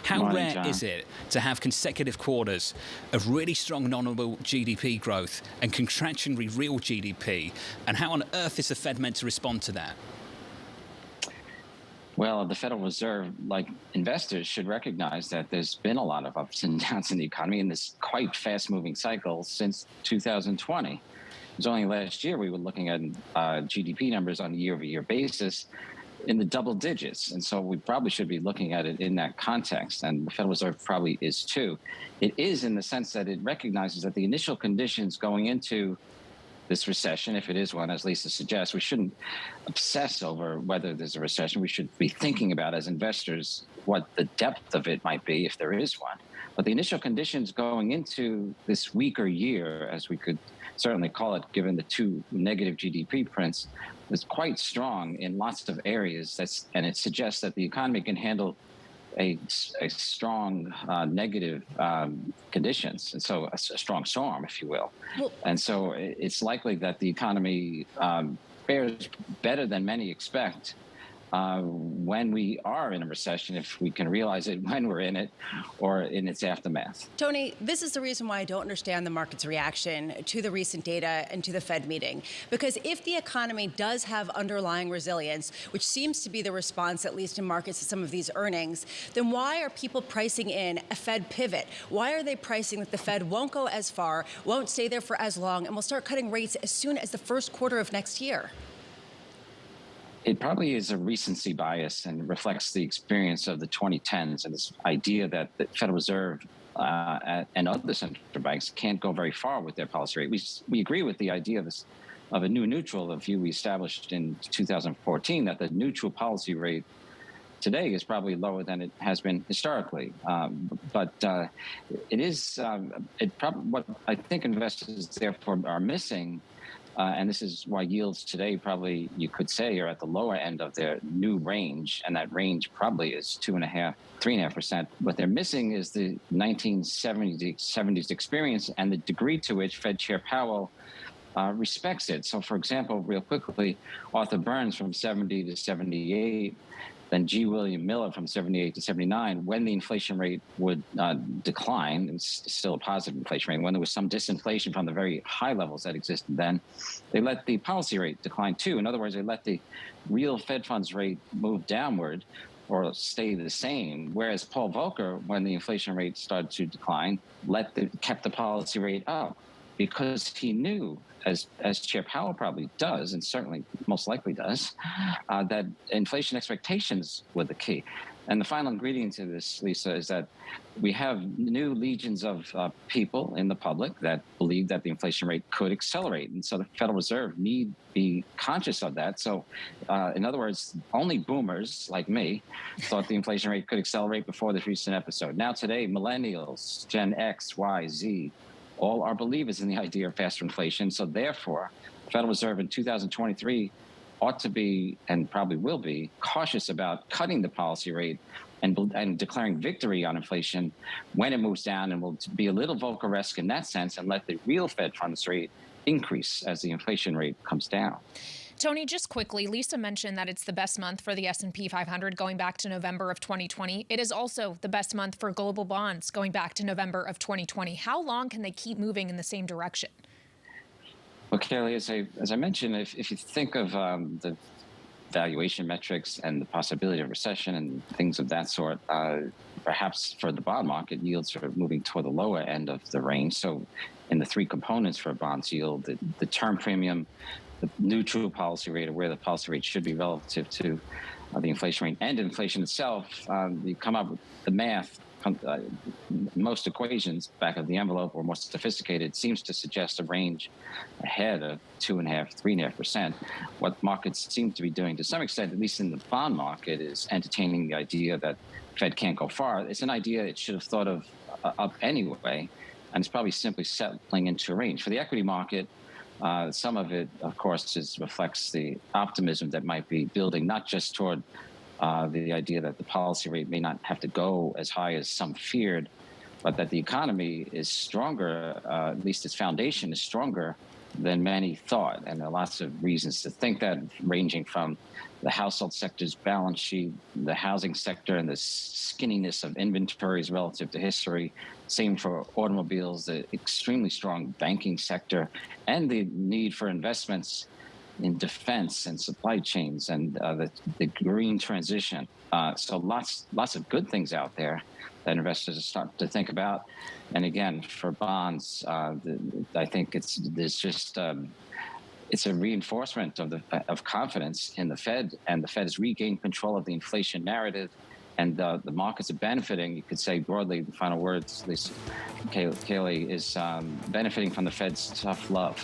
How Morning, rare John. is it to have consecutive quarters of really strong nominal GDP growth and contractionary real GDP? And how on earth is the Fed meant to respond to that? Well, the Federal Reserve, like investors, should recognize that there's been a lot of ups and downs in the economy in this quite fast-moving cycle since 2020. It was only last year we were looking at GDP numbers on a year-over-year basis in the double digits. And so we probably should be looking at it in that context. And the Federal Reserve probably is too. It is in the sense that it recognizes that the initial conditions going into this recession, if it is one, as Lisa suggests, we shouldn't obsess over whether there's a recession. We should be thinking about, as investors, what the depth of it might be if there is one. But the initial conditions going into this weaker year, as we could certainly call it, given the two negative GDP prints, was quite strong in lots of areas. And it suggests that the economy can handle a strong negative conditions, and so a strong storm, if you will. And so it's likely that the economy fares better than many expect when we are in a recession, if we can realize it when we're in it or in its aftermath. Tony, this is the reason why I don't understand the market's reaction to the recent data and to the Fed meeting. Because if the economy does have underlying resilience, which seems to be the response, at least in markets, to some of these earnings, then why are people pricing in a Fed pivot? Why are they pricing that the Fed won't go as far, won't stay there for as long, and will start cutting rates as soon as the first quarter of next year? It probably is a recency bias and reflects the experience of the 2010s and this idea that the Federal Reserve and other central banks can't go very far with their policy rate. We agree with the idea of a new neutral, the view we established in 2014, that the neutral policy rate today is probably lower than it has been historically. But it is what I think investors therefore are missing. And this is why yields today probably, you could say, are at the lower end of their new range. And that range probably is 2.5%, 3.5%. What they're missing is the 1970s experience and the degree to which Fed Chair Powell respects it. So, for example, real quickly, Arthur Burns from 70 to 78, then G. William Miller from 78 to 79, when the inflation rate would decline, it's still a positive inflation rate, when there was some disinflation from the very high levels that existed then, they let the policy rate decline too. In other words, they let the real Fed funds rate move downward or stay the same, whereas Paul Volcker, when the inflation rate started to decline, kept the policy rate up because he knew, as Chair Powell probably does, and certainly most likely does, that inflation expectations were the key. And the final ingredient to this, Lisa, is that we have new legions of people in the public that believe that the inflation rate could accelerate. And so the Federal Reserve need be conscious of that. So in other words, only boomers like me thought the inflation rate could accelerate before this recent episode. Now today, millennials, Gen X, Y, Z, all are believers in the idea of faster inflation. So therefore, the Federal Reserve in 2023 ought to be, and probably will be, cautious about cutting the policy rate and declaring victory on inflation when it moves down, and will be a little Volcker-esque in that sense and let the real Fed funds rate increase as the inflation rate comes down. Tony, just quickly, Lisa mentioned that it's the best month for the S&P 500 going back to November of 2020. It is also the best month for global bonds going back to November of 2020. How long can they keep moving in the same direction? Well, Kelly, as I mentioned, if you think of the valuation metrics and the possibility of recession and things of that sort, perhaps for the bond market, yields are moving toward the lower end of the range. So in the three components for a bonds yield, the term premium, the neutral policy rate, or where the policy rate should be relative to the inflation rate and inflation itself, you come up with the math. Most equations back of the envelope or more sophisticated seems to suggest a range ahead of 2.5%, 3.5%. What markets seem to be doing to some extent, at least in the bond market, is entertaining the idea that Fed can't go far. It's an idea it should have thought of up anyway, and it's probably simply settling into a range. For the equity market, some of it, of course, reflects the optimism that might be building, not just toward the idea that the policy rate may not have to go as high as some feared, but that the economy is stronger, at least its foundation is stronger than many thought. And there are lots of reasons to think that, ranging from the household sector's balance sheet, the housing sector, and the skinniness of inventories relative to history. Same for automobiles, the extremely strong banking sector, and the need for investments in defense and supply chains and the green transition. So lots of good things out there that investors are starting to think about. And again, for bonds, I think it's a reinforcement of confidence in the Fed, and the Fed has regained control of the inflation narrative, and the markets are benefiting. You could say broadly, the final words, at least Kaylee, is benefiting from the Fed's tough love.